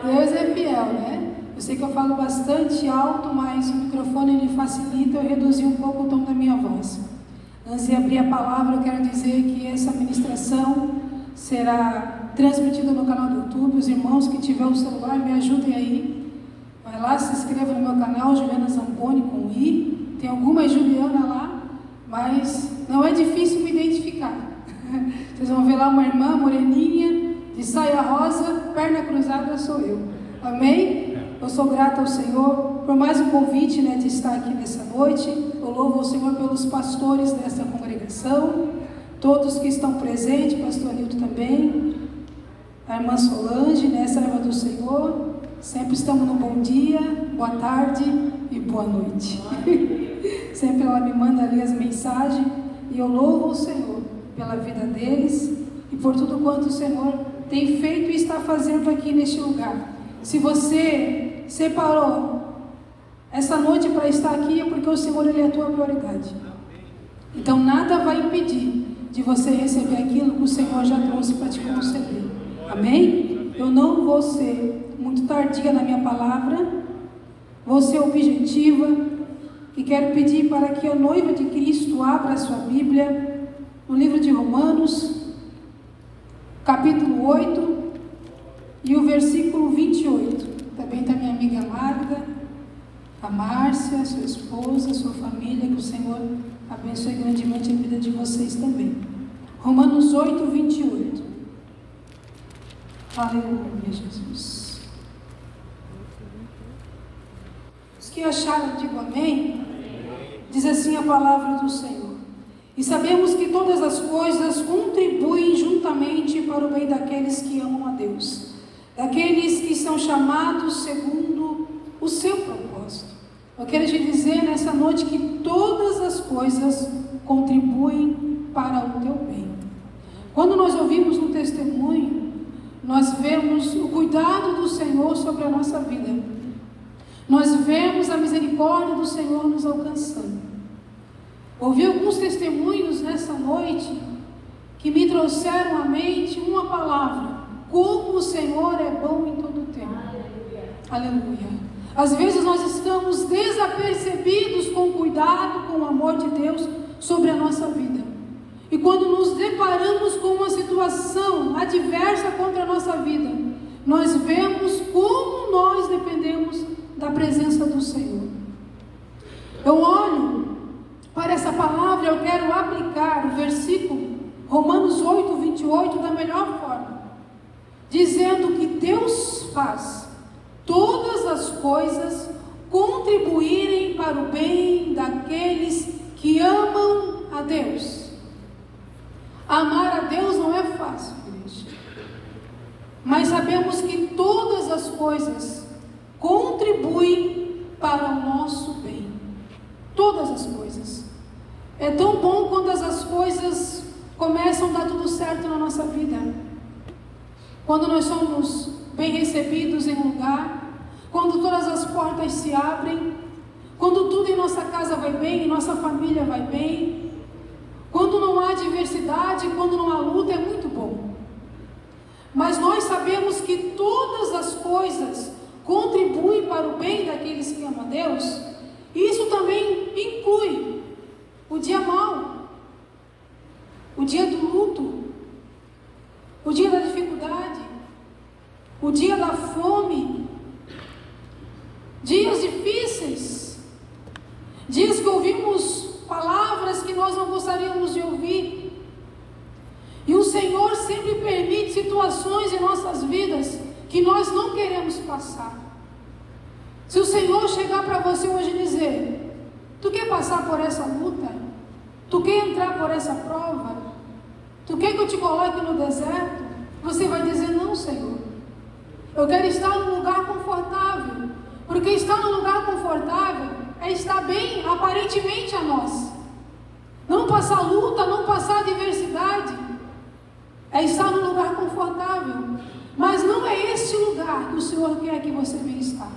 Deus é fiel, né? Eu sei que eu falo bastante alto, mas o microfone ele facilita eu reduzir um pouco o tom da minha voz. Antes de abrir a palavra, eu quero dizer que essa ministração será transmitida no canal do YouTube. Os irmãos que tiverem o celular, me ajudem aí. Vai lá, se inscreva no meu canal, Juliana Zamponi com I. Tem alguma Juliana lá, mas não é difícil me identificar. Vocês vão ver lá uma irmã moreninha, de saia rosa, perna cruzada, sou eu. Amém? Eu sou grata ao Senhor por mais um convite, né, de estar aqui nessa noite. Eu louvo ao Senhor pelos pastores dessa congregação, todos que estão presentes, pastor Nilton também, a irmã Solange, né, serva do Senhor. Sempre estamos no bom dia, boa tarde e boa noite. Sempre ela me manda ali as mensagens e eu louvo o Senhor pela vida deles e por tudo quanto o Senhor tem feito e está fazendo aqui neste lugar. Se você separou essa noite para estar aqui, é porque o Senhor ele é a tua prioridade. Então nada vai impedir de você receber aquilo que o Senhor já trouxe para te conceder. Amém? Eu não vou ser muito tardia na minha palavra, vou ser objetiva e quero pedir para que a noiva de Cristo abra a sua Bíblia no livro de Romanos, capítulo 8 e o versículo 28. Também está minha amiga Magda, a Márcia, sua esposa, sua família, que o Senhor abençoe grandemente a vida de vocês também. Romanos 8, 28. Aleluia, Jesus. Os que acharam, digo amém. Diz assim a palavra do Senhor. E sabemos que todas as coisas contribuem juntamente para o bem daqueles que amam a Deus, daqueles que são chamados segundo o seu propósito. Eu quero te dizer nessa noite que todas as coisas contribuem para o teu bem. Quando nós ouvimos um testemunho, nós vemos o cuidado do Senhor sobre a nossa vida. Nós vemos a misericórdia do Senhor nos alcançando. Ouvi alguns testemunhos nessa noite que me trouxeram à mente uma palavra: como o Senhor é bom em todo o tempo. Aleluia. Às vezes nós estamos desapercebidos com o cuidado, com o amor de Deus sobre a nossa vida. E quando nos deparamos com uma situação adversa contra a nossa vida, nós vemos como nós dependemos da presença do Senhor. Eu olho para essa palavra, eu quero aplicar o versículo Romanos 8, 28 da melhor forma, dizendo que Deus faz todas as coisas contribuírem para o bem daqueles que amam a Deus. Amar a Deus não é fácil, igreja, mas sabemos que todas as coisas contribuem para o nosso bem. Todas as coisas. É tão bom quando as coisas começam a dar tudo certo na nossa vida. Quando nós somos bem recebidos em um lugar, quando todas as portas se abrem, quando tudo em nossa casa vai bem, em nossa família vai bem, quando não há adversidade, quando não há luta, é muito bom. Mas nós sabemos que todas as coisas contribuem para o bem daqueles que amam a Deus. Isso também inclui o dia mau, o dia do luto, o dia da dificuldade, o dia da fome, dias difíceis, dias que ouvimos palavras que nós não gostaríamos de ouvir. E o Senhor sempre permite situações em nossas vidas que nós não queremos passar. Se o Senhor chegar para você hoje e dizer: tu quer passar por essa luta? Tu quer entrar por essa prova? Tu quer que eu te coloque no deserto? Você vai dizer: não, Senhor. Eu quero estar num lugar confortável. Porque estar num lugar confortável é estar bem aparentemente a nós. Não passar luta, não passar adversidade, é estar num lugar confortável. Mas não é este lugar que o Senhor quer que você venha estar.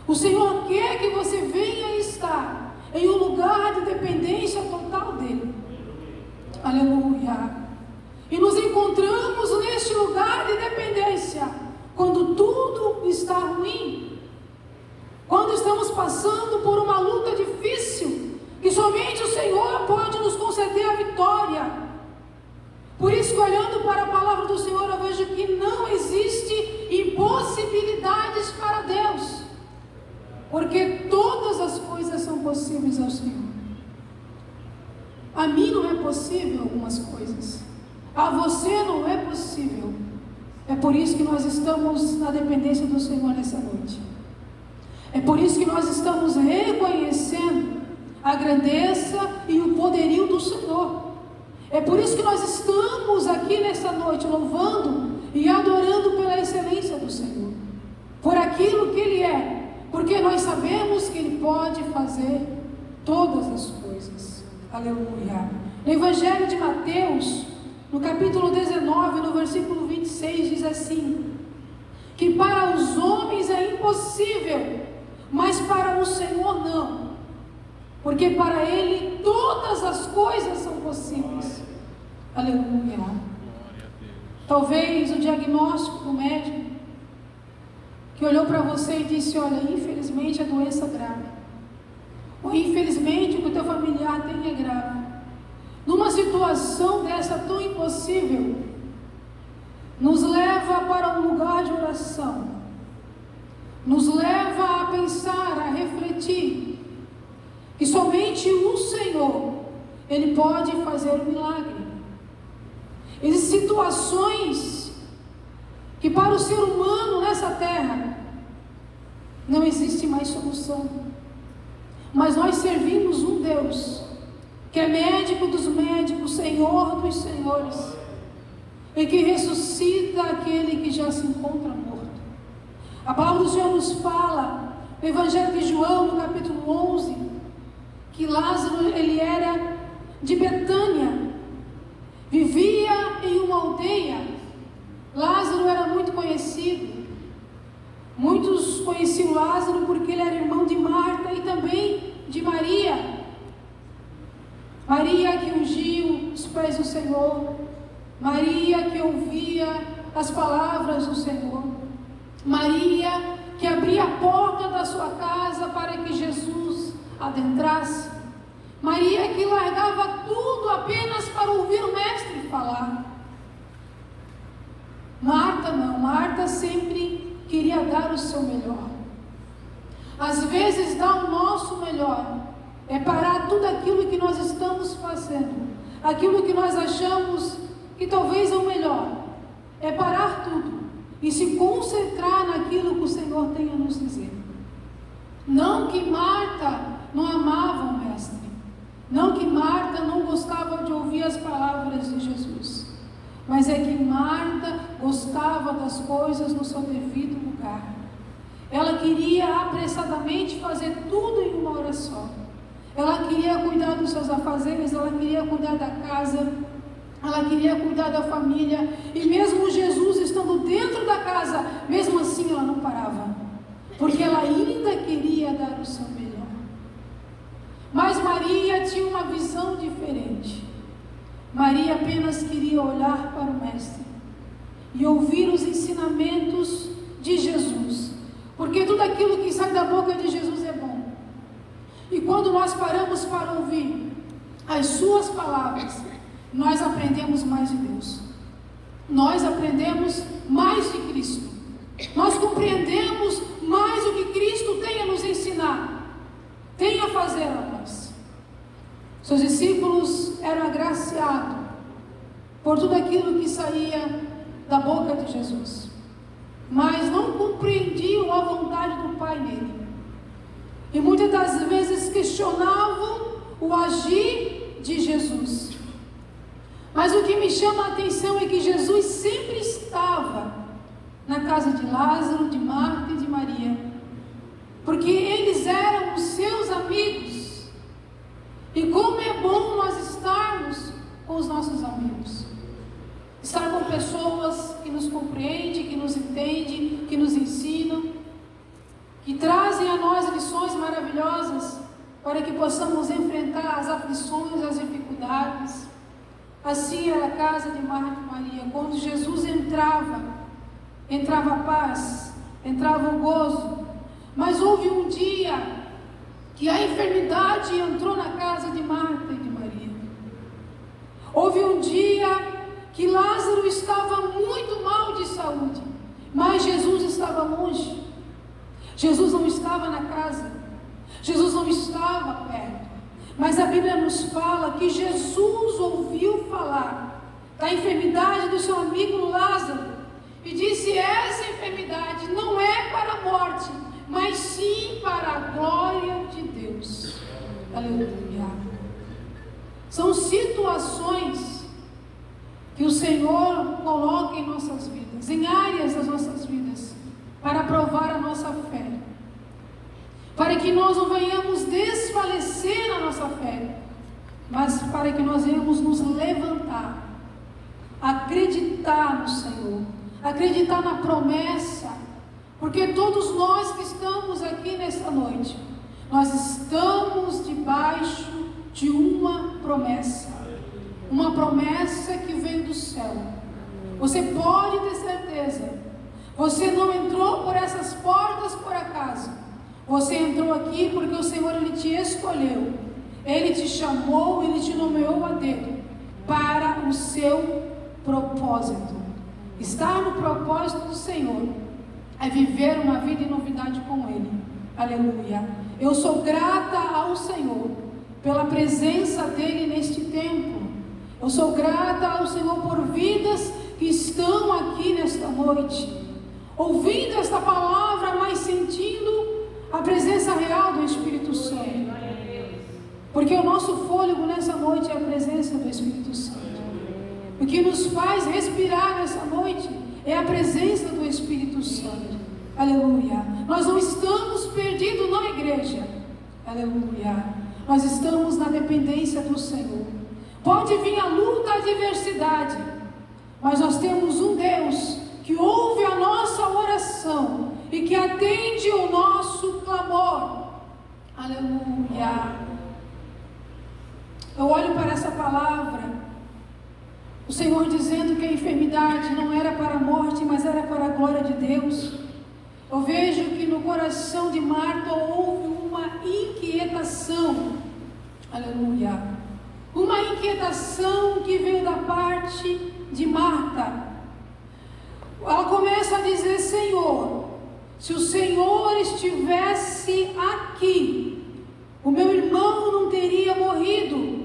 O Senhor quer que você venha estar em um lugar de dependência total dEle. Aleluia. E nos encontramos neste lugar de dependência quando tudo está ruim, quando estamos passando por uma luta difícil, que somente o Senhor pode nos conceder a vitória. Por isso, olhando para a palavra do Senhor, eu vejo que não existe impossibilidades para Deus, porque todas as coisas são possíveis ao Senhor. A mim não é possível algumas coisas, a você não é possível. É por isso que nós estamos na dependência do Senhor nessa noite. É por isso que nós estamos reconhecendo a grandeza e o poderio do Senhor. É por isso que nós estamos aqui nessa noite louvando e adorando pela excelência do Senhor, por aquilo que Ele é, porque nós sabemos que Ele pode fazer todas as coisas. Aleluia. No Evangelho de Mateus, no capítulo 19, no versículo 26, diz assim: que para os homens é impossível, mas para o Senhor não, porque para Ele todas as coisas são possíveis. Aleluia. Talvez o diagnóstico do médico que olhou para você e disse: olha, infelizmente a doença é grave, ou infelizmente o que o teu familiar tem é grave. Numa situação dessa tão impossível, nos leva para um lugar de oração, nos leva a pensar, a refletir, que somente o Senhor, Ele pode fazer um milagre. Existem situações que para o ser humano nessa terra não existe mais solução, mas nós servimos um Deus que é médico dos médicos, Senhor dos senhores, e que ressuscita aquele que já se encontra morto. A palavra do Senhor nos fala no Evangelho de João, no capítulo 11, que Lázaro, ele era de Betânia, vivia em uma aldeia. Lázaro era muito conhecido, muitos conheciam Lázaro porque ele era irmão de Marta e também de Maria. Maria que ungiu os pés do Senhor, Maria que ouvia as palavras do Senhor, Maria que abria a porta da sua casa para que Jesus adentrasse, Maria que largava tudo apenas para ouvir o Mestre falar. Marta não, Marta sempre queria dar o seu melhor. Às vezes dar o nosso melhor é parar tudo aquilo que nós estamos fazendo, aquilo que nós achamos que talvez é o melhor, é parar tudo e se concentrar naquilo que o Senhor tem a nos dizer. Não que Marta não amava o Mestre, não que Marta não gostava de ouvir as palavras de Jesus, mas é que Marta gostava das coisas no seu devido lugar. Ela queria apressadamente fazer tudo em uma hora só. Ela queria cuidar dos seus afazeres, ela queria cuidar da casa, ela queria cuidar da família, e mesmo Jesus estando dentro da casa, mesmo assim ela não parava, porque ela ainda queria dar o seu melhor. Mas Maria tinha uma visão diferente. Maria apenas queria olhar para o Mestre e ouvir os ensinamentos de Jesus, porque tudo aquilo que sai da boca de Jesus é bom. E quando nós paramos para ouvir as suas palavras, nós aprendemos mais de Deus, nós aprendemos mais de Cristo, nós compreendemos mais o que Cristo tem a nos ensinar, tem a fazer a nós. Seus discípulos eram agraciados por tudo aquilo que saía da boca de Jesus, mas não compreendiam a vontade do Pai nele. E muitas das vezes questionavam o agir de Jesus. Mas o que me chama a atenção é que Jesus sempre estava na casa de Lázaro, de Marta e de Maria, porque eles eram os seus amigos. E como é bom nós estarmos com os nossos amigos, estar com pessoas que nos compreendem, que nos entendem, que nos ensinam, que trazem a nós lições maravilhosas para que possamos enfrentar as aflições, as dificuldades. Assim era a casa de Marta e Maria. Quando Jesus entrava paz, entrava o gozo. Mas houve um dia que a enfermidade entrou na casa de Marta e de Maria. Houve um dia que Lázaro estava muito mal de saúde, mas Jesus estava longe. Jesus não estava na casa, Jesus não estava perto. Mas a Bíblia nos fala que Jesus ouviu falar da enfermidade do seu amigo Lázaro e disse: essa enfermidade não é para a morte, mas sim para a glória de Deus. Aleluia. São situações que o Senhor coloca em nossas vidas, em áreas das nossas vidas, para provar a nossa fé, para que nós não venhamos desfalecer na nossa fé, mas para que nós venhamos nos levantar, acreditar no Senhor, acreditar na promessa, porque todos nós que estamos aqui nesta noite, nós estamos debaixo de uma promessa que vem do céu. Você pode ter certeza, você não entrou por essas portas por acaso, você entrou aqui porque o Senhor, Ele te escolheu, Ele te chamou, Ele te nomeou a dedo para o seu propósito. Estar no propósito do Senhor é viver uma vida em novidade com Ele. Aleluia. Eu sou grata ao Senhor pela presença dEle neste tempo. Eu sou grata ao Senhor por vidas que estão aqui nesta noite, ouvindo esta palavra, mas sentindo a presença real do Espírito Santo. Porque o nosso fôlego nessa noite é a presença do Espírito Santo. O que nos faz respirar nessa noite é a presença do Espírito Santo. Aleluia. Nós não estamos perdidos na igreja. Aleluia. Nós estamos na dependência do Senhor. Pode vir a luta, a adversidade, mas nós temos um Deus que ouve a nossa oração e que atende o nosso clamor. Aleluia. Eu olho para essa palavra, o Senhor dizendo que a enfermidade não era para a morte, mas era para a glória de Deus. Eu vejo que no coração de Marta houve uma inquietação. Aleluia. Uma inquietação que veio da parte de Marta. Ela começa a dizer: Senhor, se o Senhor estivesse aqui, o meu irmão não teria morrido.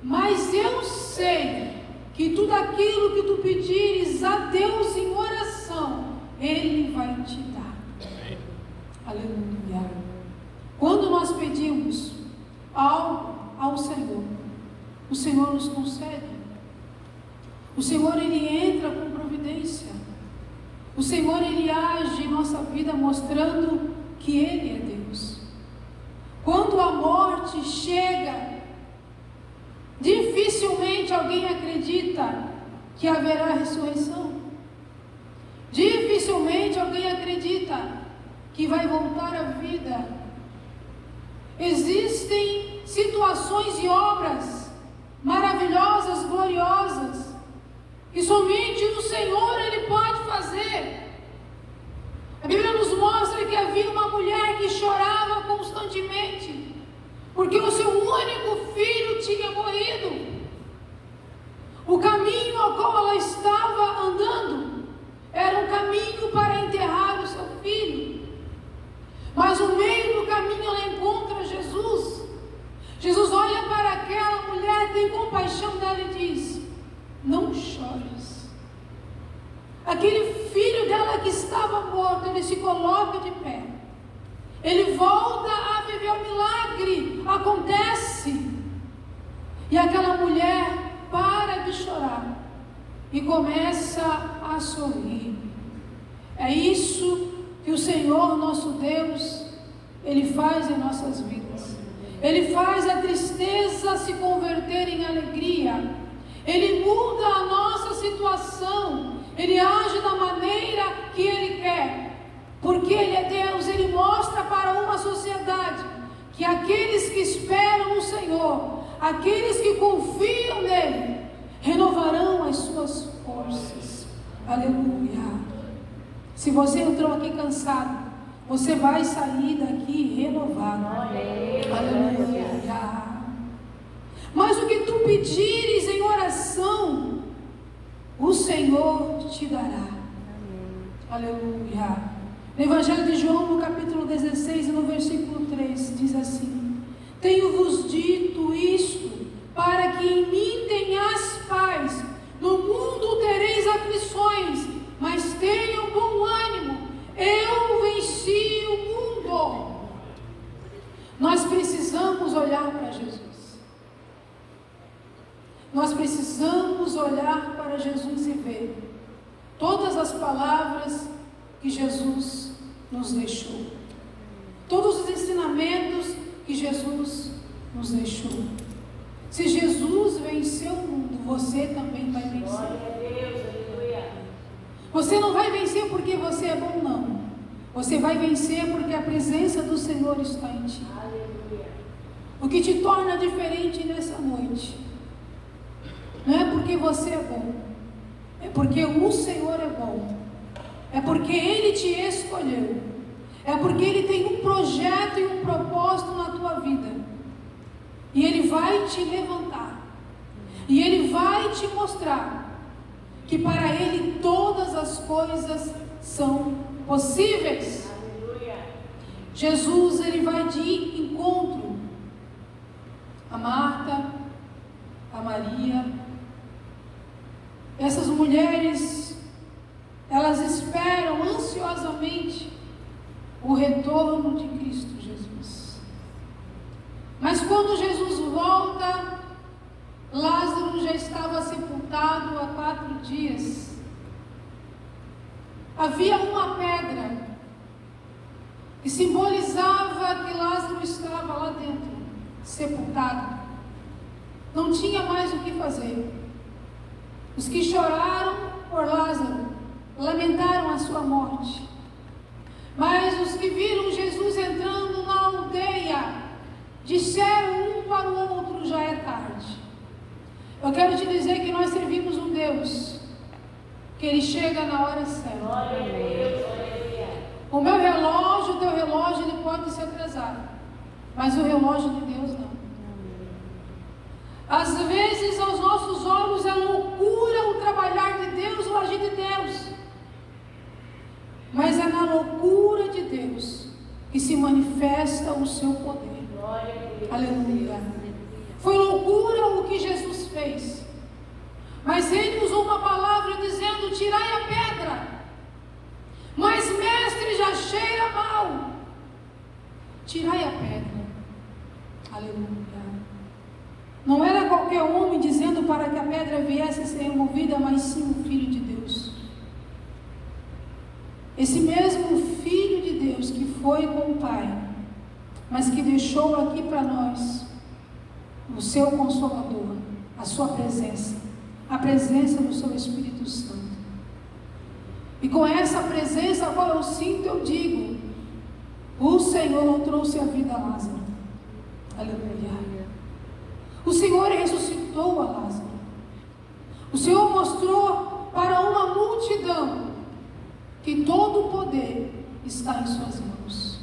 Mas eu sei que tudo aquilo que tu pedires a Deus em oração, Ele vai te dar. Amém. Aleluia. Quando nós pedimos algo ao Senhor, o Senhor nos concede. O Senhor, Ele entra com providência. O Senhor, Ele age em nossa vida mostrando que Ele é Deus. Quando a morte chega, dificilmente alguém acredita que haverá ressurreição. Dificilmente alguém acredita que vai voltar à vida. Existem situações e obras maravilhosas, gloriosas, que somente o Senhor Ele pode fazer. A Bíblia nos mostra que havia uma mulher que chorava constantemente, porque o seu único filho tinha morrido. O caminho ao qual ela estava andando era um caminho para enterrar o seu filho, mas no meio do caminho ela encontra Jesus. Jesus olha para aquela mulher, tem compaixão dela e diz: não chores. Aquele filho dela que estava morto, ele se coloca de pé, ele volta a viver o milagre, acontece, e aquela mulher para de chorar e começa a sorrir. É isso que o Senhor nosso Deus, Ele faz em nossas vidas. Ele faz a tristeza se converter em alegria. Ele muda a nossa situação. Ele age da maneira que Ele quer. Porque Ele é Deus. Ele mostra para uma sociedade que aqueles que esperam no Senhor, aqueles que confiam nele, renovarão as suas forças. Aleluia. Se você entrou aqui cansado, você vai sair daqui renovado. Aleluia. Mas o que tu pedires em oração, o Senhor te dará. Aleluia. No Evangelho de João, no capítulo 16 e no versículo 3, diz assim: tenho-vos dito isto, para que em mim tenhas paz. No mundo tereis aflições, mas tenham bom ânimo. Eu venci o mundo. Nós precisamos olhar para Jesus. Nós precisamos olhar para Jesus e ver todas as palavras que Jesus nos deixou, todos os ensinamentos que Jesus nos deixou. Se Jesus venceu o mundo, você também vai vencer. Você não vai vencer porque você é bom, não. Você vai vencer porque a presença do Senhor está em ti. O que te torna diferente nessa noite não é porque você é bom, é porque o Senhor é bom, é porque Ele te escolheu, é porque Ele tem um projeto e um propósito na tua vida, e Ele vai te levantar, e Ele vai te mostrar que para Ele todas as coisas são possíveis. Jesus, Ele vai de encontro a Marta, a Maria. Essas mulheres, elas esperam ansiosamente o retorno de Cristo Jesus. Mas quando Jesus volta, Lázaro já estava sepultado há 4 dias. Havia uma pedra que simbolizava que Lázaro estava lá dentro, sepultado. Não tinha mais o que fazer. Os que choraram por Lázaro lamentaram a sua morte. Mas os que viram Jesus entrando na aldeia disseram um para o outro: já é tarde. Eu quero te dizer que nós servimos um Deus que Ele chega na hora certa. O meu relógio, o teu relógio, ele pode se atrasar, mas o relógio de Deus não. Às vezes aos nossos olhos é loucura o trabalhar de Deus, o agir de Deus, mas é na loucura de Deus que se manifesta o seu poder. Aleluia. Foi loucura o que Jesus fez, mas Ele usou uma palavra dizendo: tirai a pedra. Mas mestre, já cheira mal. Tirai a pedra. Aleluia. Não era qualquer homem dizendo para que a pedra viesse a ser removida, mas sim o Filho de Deus. Esse mesmo Filho de Deus que foi com o Pai, mas que deixou aqui para nós o seu Consolador, a sua presença, a presença do seu Espírito Santo. E com essa presença, agora eu sinto, eu digo: o Senhor trouxe a vida a Lázaro. Aleluia. O Senhor ressuscitou a Lázaro. O Senhor mostrou para uma multidão que todo o poder está em suas mãos.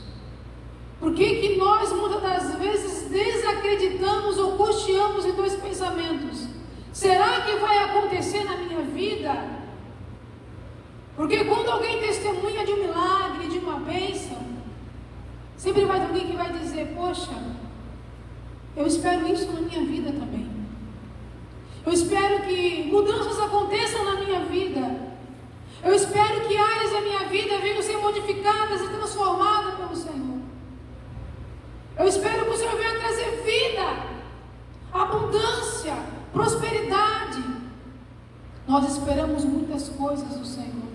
Por que nós muitas das vezes desacreditamos ou cocheamos em 2 pensamentos? Será que vai acontecer na minha vida? Porque quando alguém testemunha de um milagre, de uma bênção, sempre vai ter alguém que vai dizer: poxa, eu espero isso na minha vida também. Eu espero que mudanças aconteçam na minha vida. Eu espero que áreas da minha vida venham ser modificadas e transformadas pelo Senhor. Eu espero que o Senhor venha trazer vida, abundância, prosperidade. Nós esperamos muitas coisas do Senhor,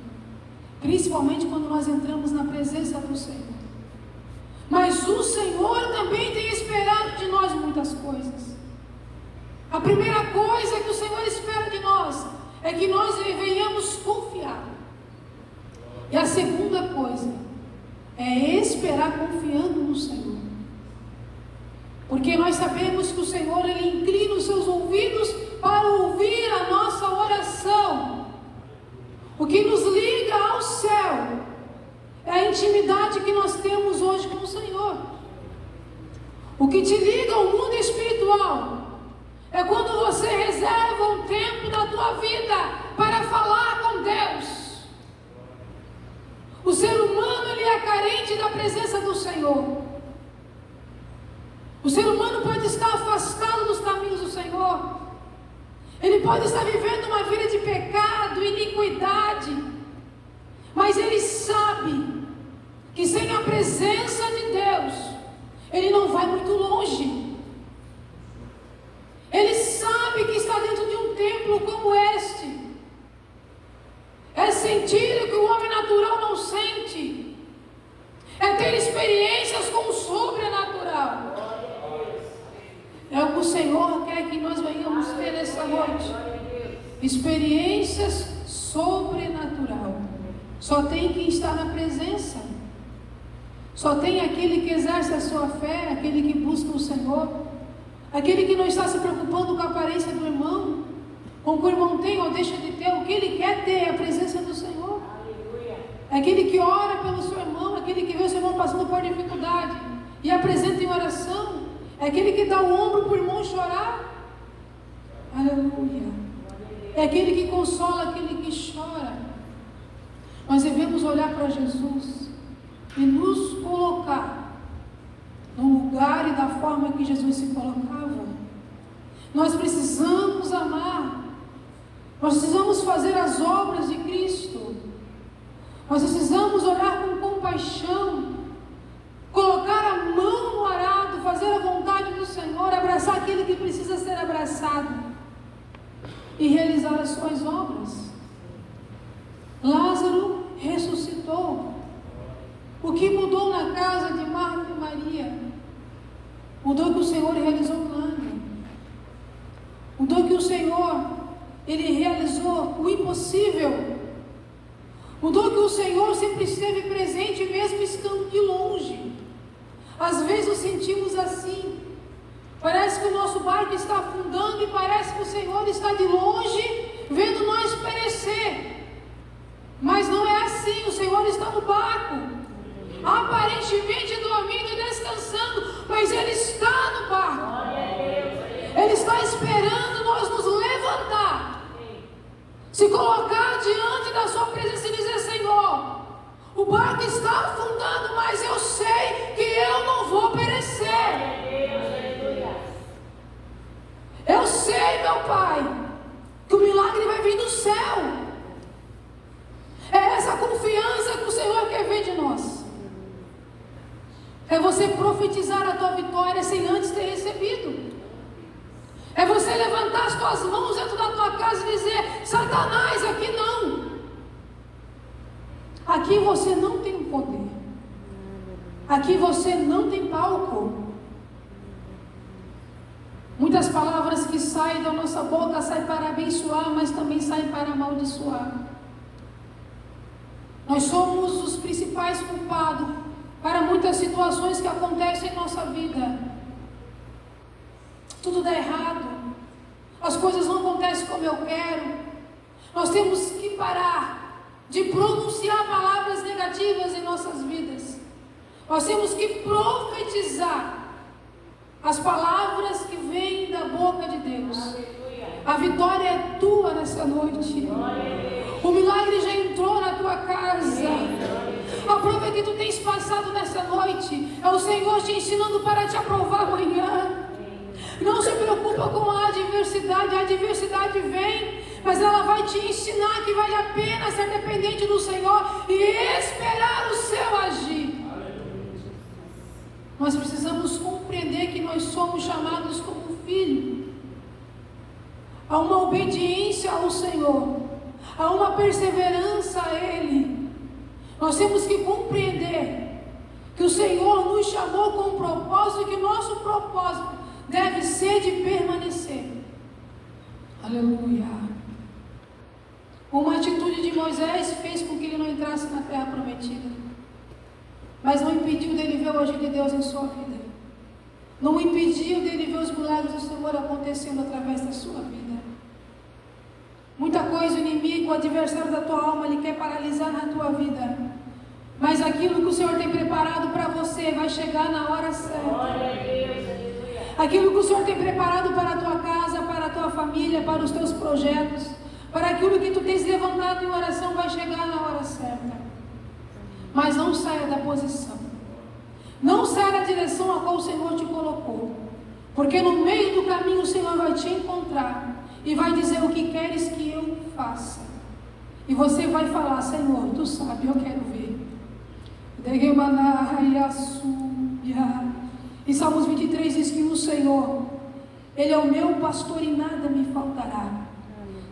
principalmente quando nós entramos na presença do Senhor. Mas o Senhor também tem esperado de nós muitas coisas. A primeira coisa que o Senhor espera de nós é que nós venhamos confiar. E a segunda coisa é esperar confiando no Senhor. Porque nós sabemos que o Senhor, Ele inclina os seus ouvidos para ouvir a nossa oração. O que nos liga ao céu intimidade que nós temos hoje com o Senhor. O que te liga ao mundo espiritual é quando você reserva um tempo na tua vida para falar com Deus. O ser humano, ele é carente da presença do Senhor. O ser humano pode estar afastado dos caminhos do Senhor. Ele pode estar vivendo uma vida de pecado, iniquidade, mas ele sabe que sem a presença de Deus, ele não vai muito longe. Ele sabe que está dentro de um templo como este. É sentir o que o homem natural não sente. É ter experiências com o sobrenatural. É o que o Senhor quer que nós venhamos ter nessa noite. Experiências sobrenatural. Só tem quem está na presença. Só tem aquele que exerce a sua fé, aquele que busca o Senhor, aquele que não está se preocupando com a aparência do irmão, com o que o irmão tem ou deixa de ter. O que ele quer ter é a presença do Senhor. É aquele que ora pelo seu irmão, aquele que vê o seu irmão passando por dificuldade e apresenta em oração. É aquele que dá o ombro para o irmão chorar. Aleluia. É aquele que consola aquele que chora. Nós devemos olhar para Jesus e nos colocar no lugar e da forma que Jesus se colocava. Nós precisamos amar. Nós precisamos fazer as obras de Cristo. Nós precisamos olhar com compaixão, colocar a mão no arado, fazer a vontade do Senhor, abraçar aquele que precisa ser abraçado e realizar as suas obras. Lázaro ressuscitou. O que mudou na casa de Marta e Maria? Mudou que o Senhor realizou o milagre. Mudou que o Senhor, Ele realizou o impossível. Mudou que o Senhor sempre esteve presente, mesmo estando de longe. Às vezes nos sentimos assim. Parece que o nosso barco está afundando e parece que o Senhor está de longe, vendo nós perecer. Mas não é assim, o Senhor está no barco, aparentemente dormindo e descansando, mas Ele está no barco. Ele está esperando nós nos levantar, se colocar diante da sua presença e dizer: Senhor, o barco está afundando, mas eu sei que eu não vou perecer. Eu sei, meu Pai, que o milagre vai vir do céu. É essa confiança que o Senhor quer ver de nós. É você profetizar a tua vitória sem antes ter recebido. É você levantar as tuas mãos dentro da tua casa e dizer: Satanás, aqui não. Aqui você não tem o poder. Aqui você não tem palco. Muitas palavras que saem da nossa boca saem para abençoar, mas também saem para amaldiçoar. Nós somos os principais culpados para muitas situações que acontecem em nossa vida. Tudo dá errado, as coisas não acontecem como eu quero. Nós temos que parar de pronunciar palavras negativas em nossas vidas. Nós temos que profetizar as palavras que vêm da boca de Deus. A vitória é tua nessa noite. O milagre já entrou na tua casa. A prova que tu tens passado nessa noite é o Senhor te ensinando para te aprovar amanhã. Não se preocupa com a adversidade vem, mas ela vai te ensinar que vale a pena ser dependente do Senhor e esperar o seu agir. Nós precisamos compreender que nós somos chamados como filho. Há uma obediência ao Senhor, há uma perseverança a Ele. Nós temos que compreender que o Senhor nos chamou com um propósito e que nosso propósito deve ser de permanecer. Aleluia. Uma atitude de Moisés fez com que ele não entrasse na terra prometida, mas não impediu dele ver o agir de Deus em sua vida. Não impediu dele ver os milagres do Senhor acontecendo através da sua vida. Muita coisa o inimigo, o adversário da tua alma, ele quer paralisar na tua vida. Mas aquilo que o Senhor tem preparado para você vai chegar na hora certa. Glória a Deus, aleluia. Aquilo que o Senhor tem preparado para a tua casa, para a tua família, para os teus projetos, para aquilo que tu tens levantado em oração, vai chegar na hora certa. Mas não saia da posição. Não saia da direção a qual o Senhor te colocou. Porque no meio do caminho o Senhor vai te encontrar e vai dizer: o que queres que eu faça? E você vai falar: Senhor, tu sabe, eu quero ver. E Salmos 23 diz que o Senhor, Ele é o meu pastor e nada me faltará.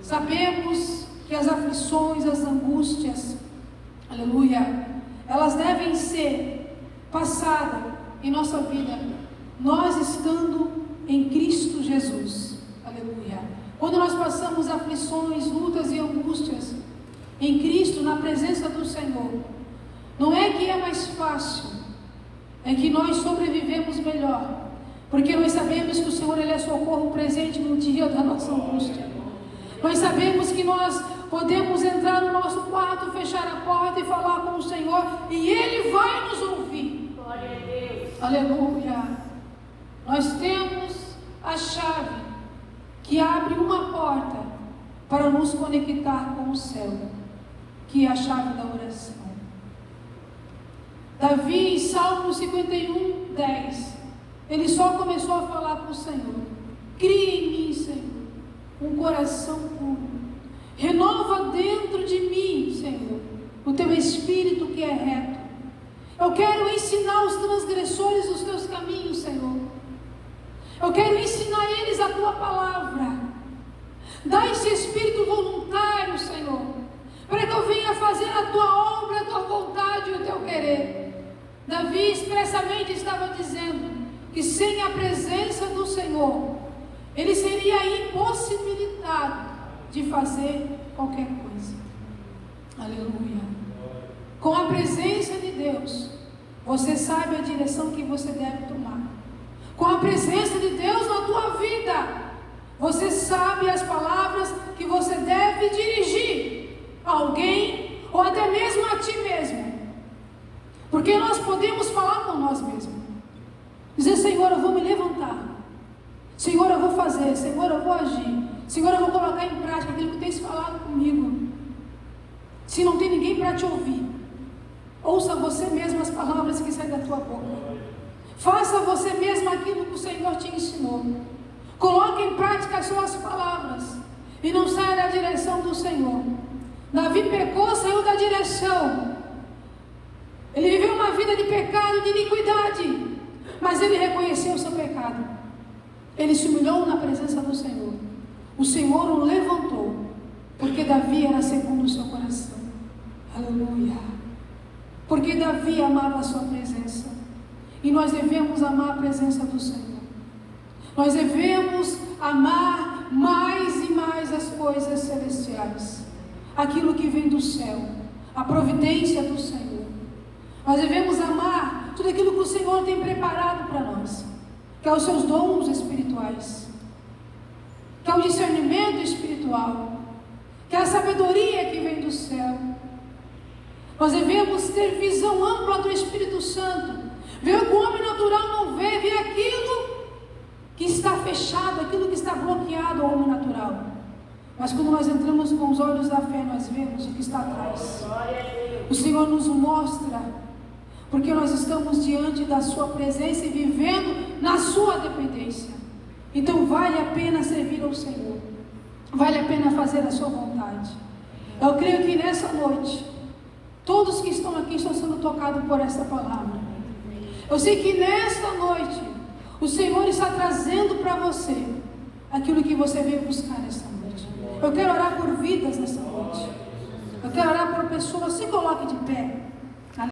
Sabemos que as aflições, as angústias, aleluia, elas devem ser passadas em nossa vida, nós estando em Cristo Jesus, aleluia. Quando nós passamos aflições, lutas e angústias em Cristo, na presença do Senhor, não é que é mais fácil, é que nós sobrevivemos melhor, porque nós sabemos que o Senhor, Ele é socorro presente no dia da nossa angústia. Nós sabemos que nós podemos entrar no nosso quarto, fechar a porta e falar com o Senhor, e Ele vai nos ouvir. Glória a Deus. Aleluia. Nós temos a chave que abre uma porta para nos conectar com o céu, que é a chave da oração. Davi, em Salmo 51, 10, ele só começou a falar com o Senhor: cria em mim, Senhor, um coração puro, renova dentro de mim, Senhor, o teu espírito que é reto. Eu quero ensinar os transgressores os teus caminhos, Senhor. Eu quero ensinar eles a tua palavra. Dá esse espírito voluntário, Senhor, para que eu venha fazer a tua obra, a tua vontade e o teu querer. Davi expressamente estava dizendo que sem a presença do Senhor, ele seria impossibilitado de fazer qualquer coisa. Aleluia. Com a presença de Deus, você sabe a direção que você deve tomar. Com a presença de Deus na tua vida, você sabe as palavras que você deve dirigir a alguém ou até mesmo a ti mesmo. Porque nós podemos falar com nós mesmos, dizer: Senhor, eu vou me levantar, Senhor, eu vou fazer, Senhor, eu vou agir, Senhor, eu vou colocar em prática aquilo que tens falado comigo. Se não tem ninguém para te ouvir, ouça você mesmo as palavras que saem da tua boca. Faça você mesmo aquilo que o Senhor te ensinou. Coloque em prática as suas palavras e não saia da direção do Senhor. Davi pecou, saiu da direção. Ele viveu uma vida de pecado, de iniquidade, mas ele reconheceu o seu pecado. Ele se humilhou na presença do Senhor. O Senhor o levantou, porque Davi era segundo o seu coração. Aleluia. Porque Davi amava a sua presença, e nós devemos amar a presença do Senhor. Nós devemos amar mais e mais as coisas celestiais, aquilo que vem do céu, a providência do Senhor. Nós devemos amar tudo aquilo que o Senhor tem preparado para nós, que é os seus dons espirituais, que é o discernimento espiritual, que é a sabedoria que vem do céu. Nós devemos ter visão ampla do Espírito Santo, ver o que o homem natural não vê, ver aquilo que está fechado, aquilo que está bloqueado ao homem natural. Mas quando nós entramos com os olhos da fé, nós vemos o que está atrás. O Senhor nos mostra, porque nós estamos diante da sua presença e vivendo na sua dependência. Então vale a pena servir ao Senhor, vale a pena fazer a sua vontade. Eu creio que nessa noite, todos que estão aqui estão sendo tocados por essa palavra. Eu sei que nesta noite, o Senhor está trazendo para você aquilo que você veio buscar nesta noite. Eu quero orar por vidas nessa noite. Eu quero orar por pessoas. Se coloque de pé.